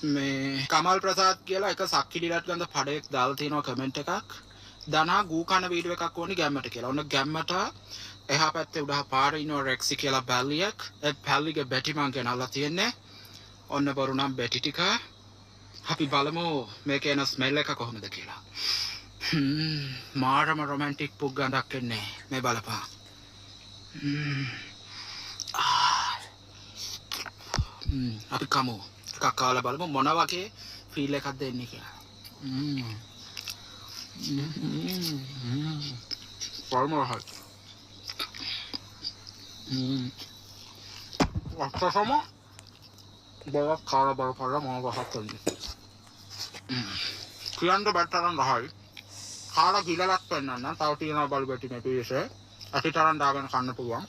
මේ කමල් ප්‍රසාද් කියලා එක සක්කිලිලත් ගඳ පඩයක් දාලා තියෙනවා කමෙන්ට් එකක්. දනා ගූ කන වීඩියෝ එකක් ඕනි ගැම්මට කියලා. ඔන්න ගැම්මට එහා පැත්තේ උඩහ පාරේ ඉන්න රෙක්සි කියලා බැල්ලියක්. ඒ බැල්ලිගේ බැටි මං ගෙනල්ලා තියෙන්නේ. ඔන්න බරු නම් බැටි ටික. අපි බලමු මේකේ එන ස්මෙල් එක කොහොමද කියලා. මාරම රොමැන්ටික් පුක් ගඳක් එන්නේ. මේ බලපන්. අපි කමු. එකක් කාලා බලමු මොන වගේ ෆීල් එකක්ද එන්නේ කියලා. පරමහත්. අක්කසම බවක් කාලා බලපල්ලා මොන වහක් කරන්නේ. කියන්න බැටතරන් රහයි. කාලා ගිලලක් පෙන්නන්න තව තියෙනවා බලු බැටි මේ පියසේ. අතිතරන් දාගෙන කන්න පුළුවන්.